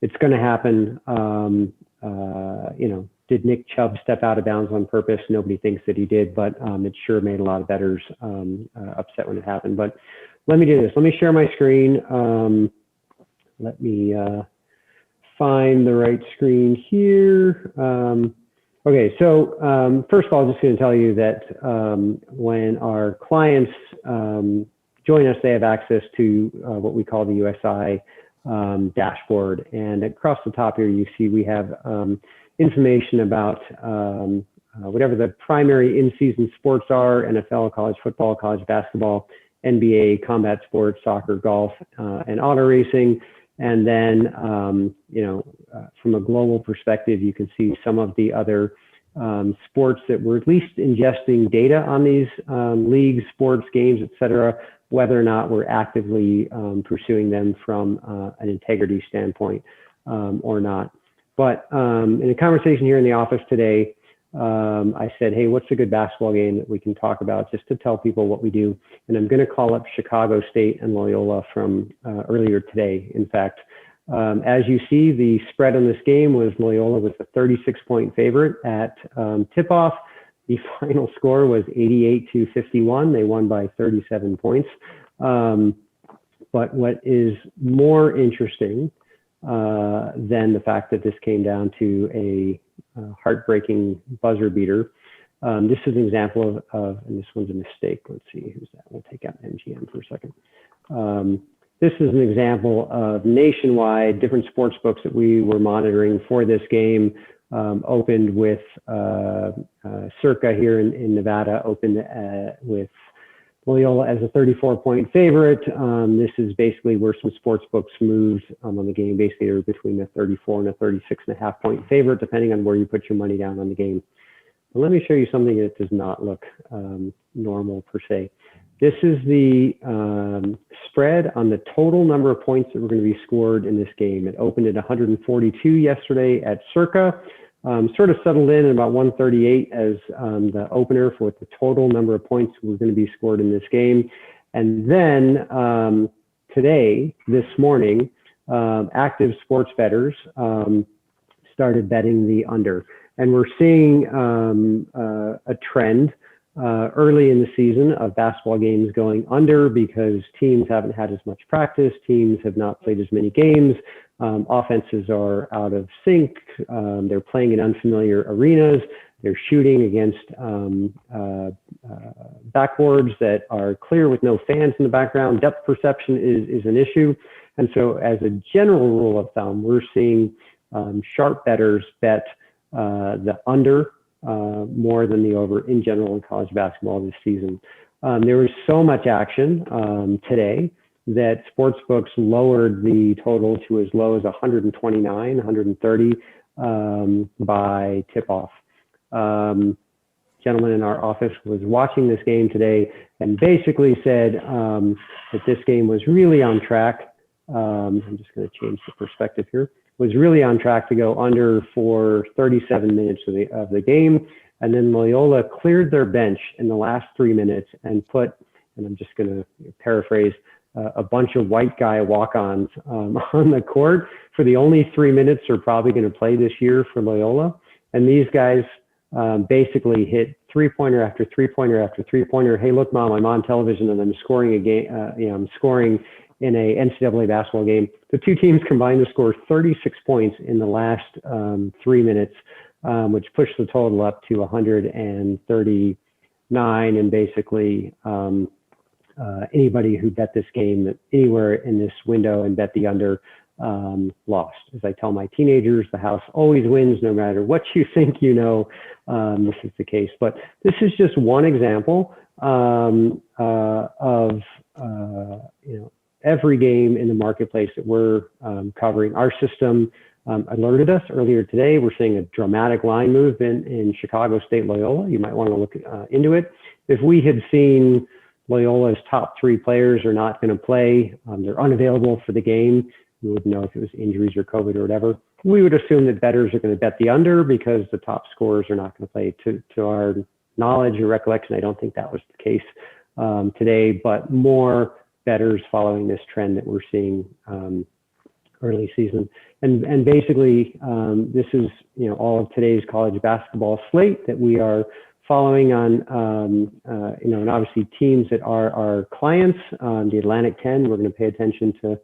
it's going to happen. Did Nick Chubb step out of bounds on purpose? Nobody thinks that he did, but it sure made a lot of bettors upset when it happened. But let me do this. Let me share my screen. Let me find the right screen here. Okay, so first of all, I'm just going to tell you that when our clients join us, they have access to what we call the USI dashboard. And across the top here, you see we have information about whatever the primary in-season sports are: NFL, college football, college basketball, NBA, combat sports, soccer, golf, and auto racing. And then, from a global perspective, you can see some of the other sports that we're at least ingesting data on these leagues, sports, games, et cetera, whether or not we're actively pursuing them from an integrity standpoint or not. But in a conversation here in the office today, I said, hey, what's a good basketball game that we can talk about, just to tell people what we do? And I'm going to call up Chicago State and Loyola from earlier today. In fact, as you see, the spread on this game was Loyola was a 36-point favorite at tip-off. The final score was 88-51. They won by 37 points. But what is more interesting than the fact that this came down to a heartbreaking buzzer beater. This is an example of, and this one's a mistake. Let's see, who's that? We'll take out MGM for a second. This is an example of nationwide different sports books that we were monitoring for this game. Opened with Circa here in Nevada, opened with Loyola as a 34-point favorite. This is basically where some sports books moved on the game. Basically, they're between a 34 and a 36.5-point favorite, depending on where you put your money down on the game. But let me show you something that does not look normal per se. This is the spread on the total number of points that were going to be scored in this game. It opened at 142 yesterday at Circa. Sort of settled in at about 138 as the opener for what the total number of points were going to be scored in this game. And then this morning, active sports bettors started betting the under. And we're seeing a trend early in the season of basketball games going under because teams haven't had as much practice, teams have not played as many games, offenses are out of sync, they're playing in unfamiliar arenas, they're shooting against backboards that are clear with no fans in the background. Depth perception is an issue. And so as a general rule of thumb, we're seeing sharp bettors bet the under more than the over in general in college basketball this season. There was so much action today that sports books lowered the total to as low as 129, 130 by tip-off. Gentleman in our office was watching this game today and basically said that this game was really on track. I'm just going to change the perspective here. Was really on track to go under for 37 minutes of the game. And then Loyola cleared their bench in the last 3 minutes and put, and I'm just going to paraphrase, a bunch of white guy walk-ons on the court for the only 3 minutes they're probably going to play this year for Loyola. And these guys basically hit three-pointer after three-pointer after three-pointer. Hey, look, Mom, I'm on television and I'm scoring a game. I'm scoring in a NCAA basketball game. The two teams combined to score 36 points in the last 3 minutes, which pushed the total up to 139. And basically, anybody who bet this game anywhere in this window and bet the under lost. As I tell my teenagers, the house always wins no matter what you think you know. This is the case. But this is just one example of every game in the marketplace that we're covering. Our system alerted us earlier today. We're seeing a dramatic line movement in Chicago State Loyola. You might want to look into it. If we had seen Loyola's top 3 players are not going to play, they're unavailable for the game, we wouldn't know if it was injuries or COVID or whatever. We would assume that bettors are going to bet the under because the top scorers are not going to play. To our knowledge or recollection, I don't think that was the case today, but more bettors following this trend that we're seeing early season. And basically, this is all of today's college basketball slate that we are following on, and obviously teams that are our clients. The Atlantic 10, we're going to pay attention to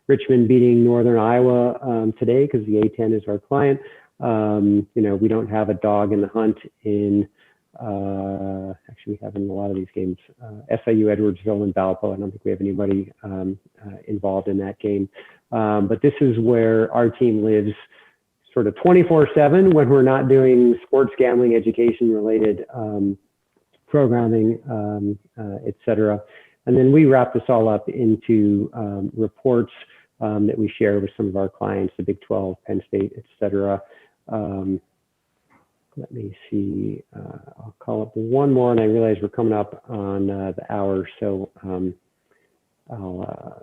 Richmond beating Northern Iowa today because the A10 is our client. We don't have a dog in the hunt in, actually we have in a lot of these games, SIU, Edwardsville, and Valpo. I don't think we have anybody involved in that game. But this is where our team lives sort of 24/7 when we're not doing sports gambling, education related programming, et cetera. And then we wrap this all up into reports that we share with some of our clients, the Big 12, Penn State, et cetera. Let me see, I'll call up one more, and I realize we're coming up on the hour, so I'll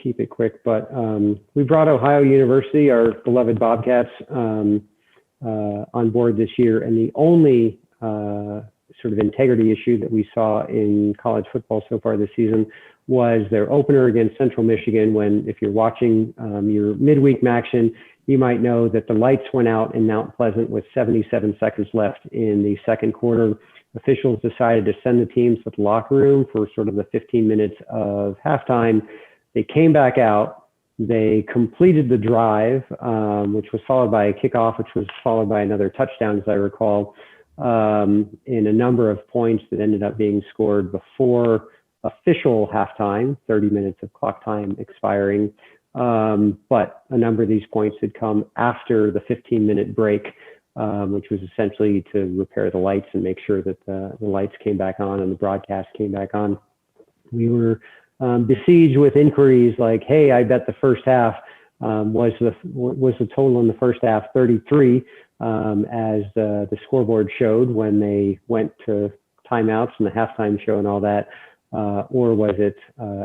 keep it quick. But we brought Ohio University, our beloved Bobcats, on board this year, and the only sort of integrity issue that we saw in college football so far this season was their opener against Central Michigan, when, if you're watching your midweek action, you might know that the lights went out in Mount Pleasant with 77 seconds left in the second quarter. Officials decided to send the teams to the locker room for sort of the 15 minutes of halftime. They came back out. They completed the drive, which was followed by a kickoff, which was followed by another touchdown, as I recall, in a number of points that ended up being scored before official halftime, 30 minutes of clock time expiring. But a number of these points had come after the 15-minute break, which was essentially to repair the lights and make sure that the lights came back on and the broadcast came back on. We were besieged with inquiries like, hey, I bet the first half was the total in the first half 33, as the scoreboard showed when they went to timeouts and the halftime show and all that, or was it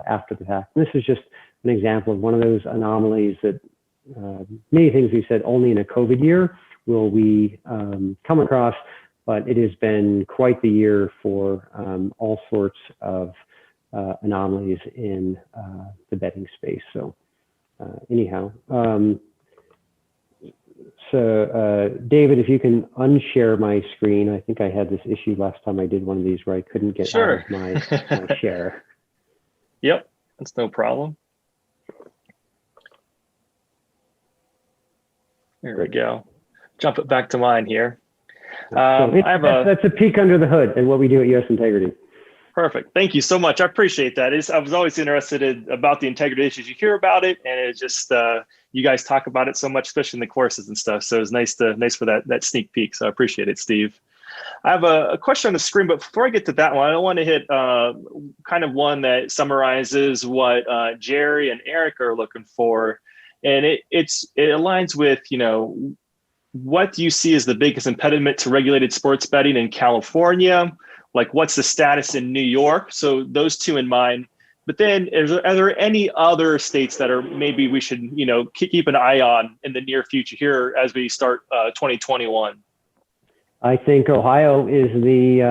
after the fact? And this is just an example of one of those anomalies that many things we said only in a COVID year will we come across, but it has been quite the year for all sorts of anomalies in the betting space. So anyhow, David, if you can unshare my screen. I think I had this issue last time I did one of these where I couldn't get out of my share. Yep, that's no problem. There we go. Jump it back to mine here. That's a peek under the hood and what we do at US Integrity. Perfect. Thank you so much. I appreciate that. I was always interested about the integrity issues. You hear about it, and it's just you guys talk about it so much, especially in the courses and stuff. So it's nice for that sneak peek. So I appreciate it, Steve. I have a question on the screen, but before I get to that one, I want to hit kind of one that summarizes what Jerry and Eric are looking for, and it aligns with, you know, what do you see as the biggest impediment to regulated sports betting in California? Like, what's the status in New York? So those two in mind. But then are there any other states that are maybe we should, you know, keep an eye on in the near future here as we start 2021? I think Ohio is the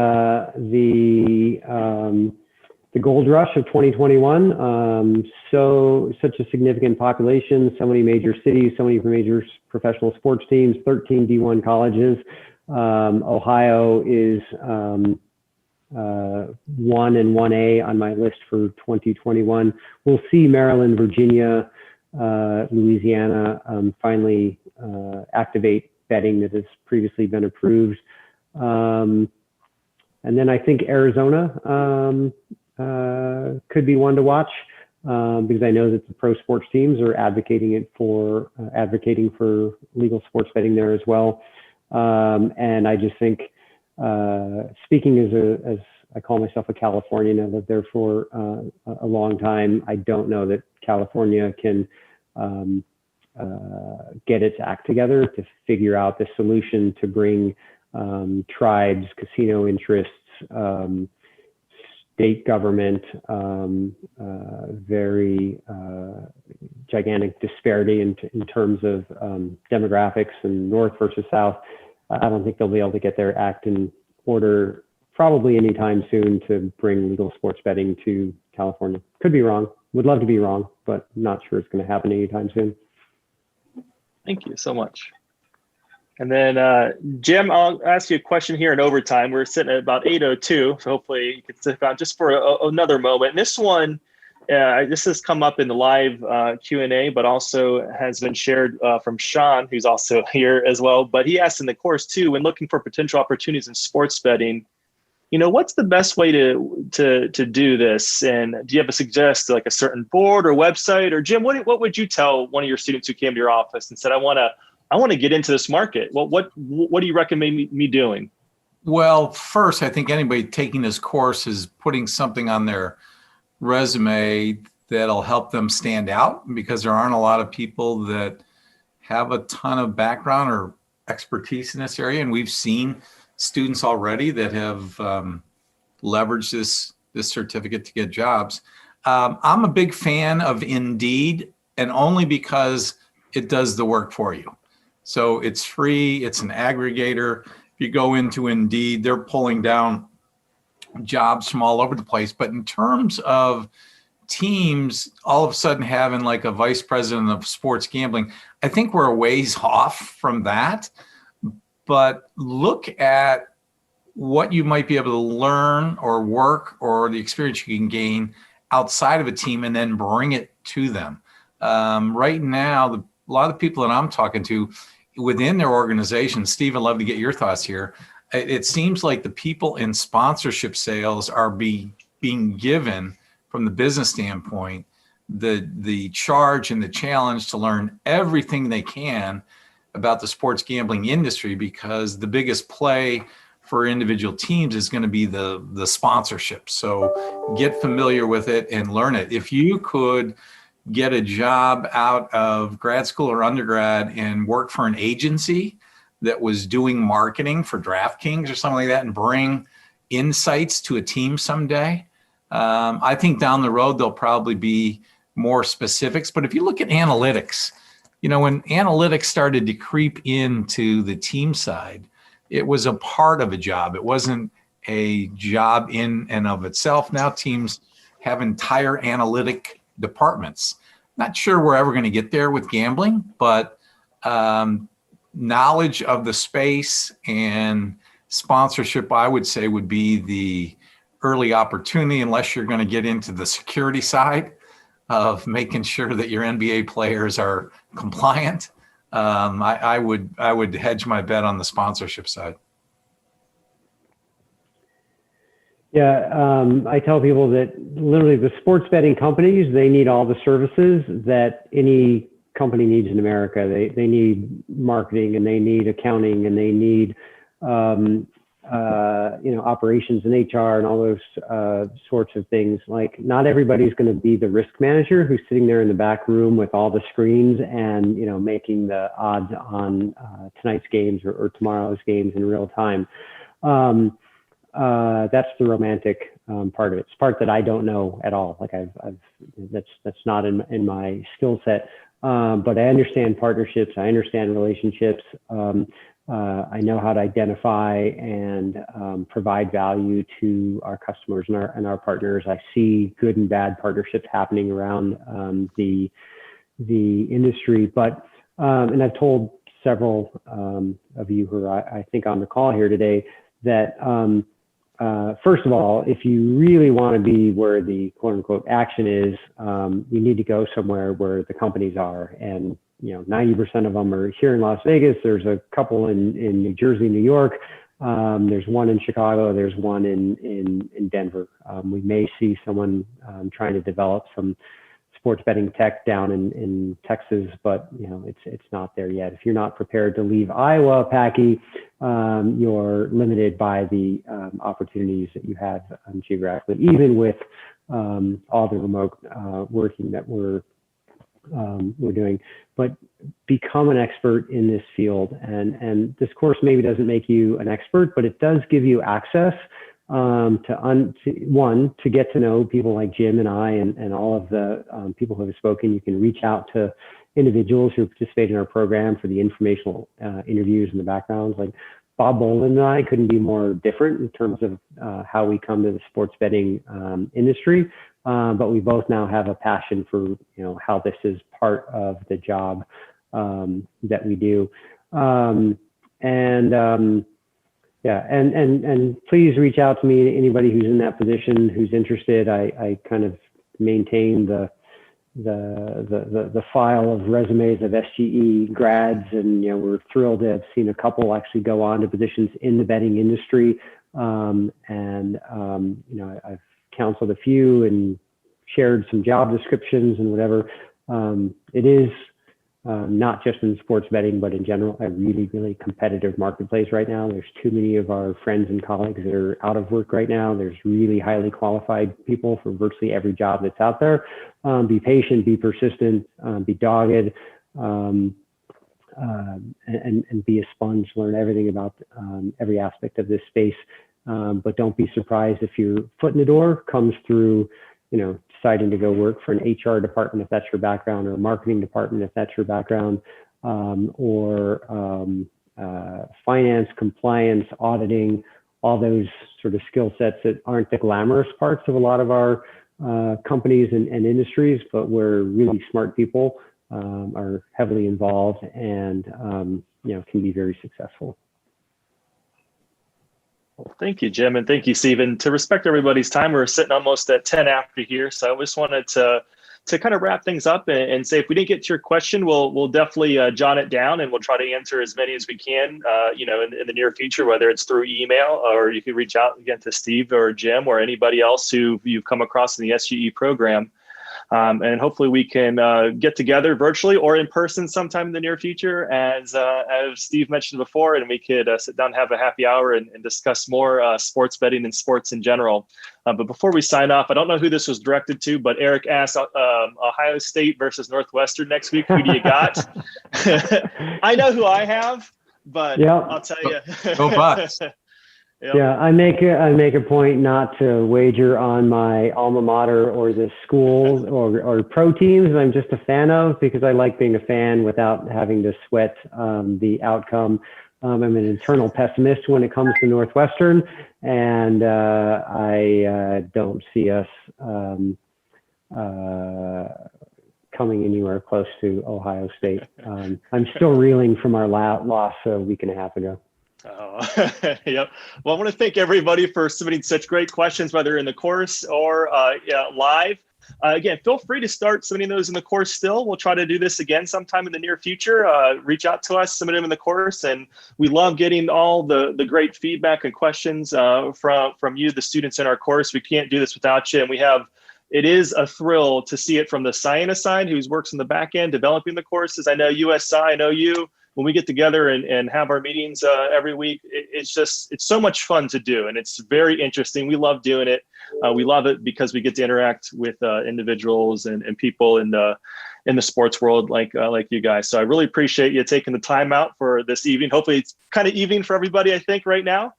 gold rush of 2021. Such a significant population, so many major cities, so many major professional sports teams, 13 D1 colleges. Ohio is 1 and 1A on my list for 2021. We'll see Maryland, Virginia, Louisiana finally activate betting that has previously been approved. And then I think Arizona could be one to watch because I know that the pro sports teams are advocating for legal sports betting there as well. And I just think, speaking as I call myself a Californian, I lived there for a long time. I don't know that California can get its act together to figure out the solution to bring tribes, casino interests, state government, very gigantic disparity in terms of demographics and North versus South. I don't think they'll be able to get their act in order probably anytime soon to bring legal sports betting to California. Could be wrong. Would love to be wrong, but not sure it's going to happen anytime soon. Thank you so much. And then Jim, I'll ask you a question here in overtime. We're sitting at about 8:02, so hopefully you can stick on just for another moment. And this one, this has come up in the live Q&A, but also has been shared from Sean, who's also here as well. But he asked in the course too, when looking for potential opportunities in sports betting, you know, what's the best way to do this? And do you have a suggest like a certain board or website? Or Jim, what would you tell one of your students who came to your office and said, I want to get into this market? Well, what do you recommend me doing? Well, first, I think anybody taking this course is putting something on their resume that'll help them stand out, because there aren't a lot of people that have a ton of background or expertise in this area. And we've seen students already that have leveraged this certificate to get jobs. I'm a big fan of Indeed, and only because it does the work for you. So it's free, it's an aggregator. If you go into Indeed, they're pulling down jobs from all over the place. But in terms of teams all of a sudden having like a vice president of sports gambling, I think we're a ways off from that. But look at what you might be able to learn or work, or the experience you can gain outside of a team, and then bring it to them. Right now, a lot of the people that I'm talking to within their organization, Steve, I'd love to get your thoughts here. It seems like the people in sponsorship sales are being given, from the business standpoint, the charge and the challenge to learn everything they can about the sports gambling industry, because the biggest play for individual teams is going to be the sponsorship. So get familiar with it and learn it. If you could get a job out of grad school or undergrad and work for an agency that was doing marketing for DraftKings or something like that, and bring insights to a team someday, I think down the road there'll probably be more specifics. But if you look at analytics, you know, when analytics started to creep into the team side, it was a part of a job. It wasn't a job in and of itself. Now teams have entire analytic departments. Not sure we're ever going to get there with gambling, but knowledge of the space and sponsorship, I would say, would be the early opportunity, unless you're going to get into the security side of making sure that your NBA players are compliant. I would hedge my bet on the sponsorship side. Yeah, I tell people that literally the sports betting companies, they need all the services that any company needs in America. They need marketing, and they need accounting, and they need operations and HR and all those sorts of things. Like, not everybody's going to be the risk manager who's sitting there in the back room with all the screens and making the odds on tonight's games or tomorrow's games in real time. That's the romantic part of it. It's part that I don't know at all. Like that's not in my skill set. But I understand partnerships. I understand relationships. I know how to identify and provide value to our customers and our partners. I see good and bad partnerships happening around the industry. But and I've told several of you who are, I think, on the call here today that first of all, if you really want to be where the quote unquote action is, you need to go somewhere where the companies are. And 90% of them are here in Las Vegas. There's a couple in New Jersey, New York. There's one in Chicago. There's one in Denver. We may see someone trying to develop some sports betting tech down in Texas, but it's not there yet. If you're not prepared to leave Iowa, Packy, you're limited by the opportunities that you have geographically, even with all the remote working that we're doing. But become an expert in this field, and this course maybe doesn't make you an expert, but it does give you access to get to know people like Jim and I and all of the people who have spoken. You can reach out to individuals who participate in our program for the informational interviews and the backgrounds. Like Bob Bolin and I couldn't be more different in terms of how we come to the sports betting industry. But we both now have a passion for how this is part of the job that we do. Yeah, and please reach out to me, anybody who's in that position, who's interested. I kind of maintain the file of resumes of SGE grads, and we're thrilled to have seen a couple actually go on to positions in the betting industry. I've counseled a few and shared some job descriptions and whatever. It is not just in sports betting, but in general, a really, really competitive marketplace right now. There's too many of our friends and colleagues that are out of work right now. There's really highly qualified people for virtually every job that's out there. Be patient, be persistent, be dogged, and be a sponge, learn everything about every aspect of this space. But don't be surprised if your foot in the door comes through, deciding to go work for an HR department, if that's your background, or a marketing department, if that's your background, or finance, compliance, auditing, all those sort of skill sets that aren't the glamorous parts of a lot of our companies and industries, but where really smart people are heavily involved and can be very successful. Well, thank you, Jim, and thank you, Stephen. To respect everybody's time, we're sitting almost at 10 after here, so I just wanted to kind of wrap things up and say, if we didn't get to your question, we'll definitely jot it down, and we'll try to answer as many as we can, in the near future, whether it's through email, or you can reach out again to Steve or Jim or anybody else who you've come across in the SGE program. And hopefully we can get together virtually or in person sometime in the near future, as Steve mentioned before, and we could sit down and have a happy hour and discuss more sports betting and sports in general. But before we sign off, I don't know who this was directed to, but Eric asked Ohio State versus Northwestern next week. Who do you got? I know who I have, but yeah. I'll tell you. Go Bucks. Yep. Yeah, I make a point not to wager on my alma mater or the school or pro teams I'm just a fan of, because I like being a fan without having to sweat the outcome. I'm an internal pessimist when it comes to Northwestern, and I don't see us coming anywhere close to Ohio State. I'm still reeling from our loss a week and a half ago. Oh, yep. Well, I want to thank everybody for submitting such great questions, whether in the course or live. Again, feel free to start submitting those in the course still. We'll try to do this again sometime in the near future. Reach out to us, submit them in the course. And we love getting all the great feedback and questions from you, the students in our course. We can't do this without you. And it is a thrill to see it from the science side, who works in the back end developing the courses. I know USI, I know you. When we get together and have our meetings every week, it's so much fun to do, and it's very interesting. We love doing it. We love it because we get to interact with individuals and people in the sports world like you guys. So I really appreciate you taking the time out for this evening. Hopefully it's kind of evening for everybody, I think, right now.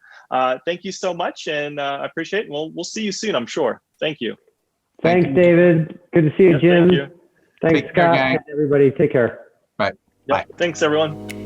Thank you so much, and I appreciate it. We'll see you soon, I'm sure. Thank you. Thanks, David. Good to see you, Jim. Thank you. Thanks, Scott, and everybody. Take care. Bye. Yep. Thanks, everyone.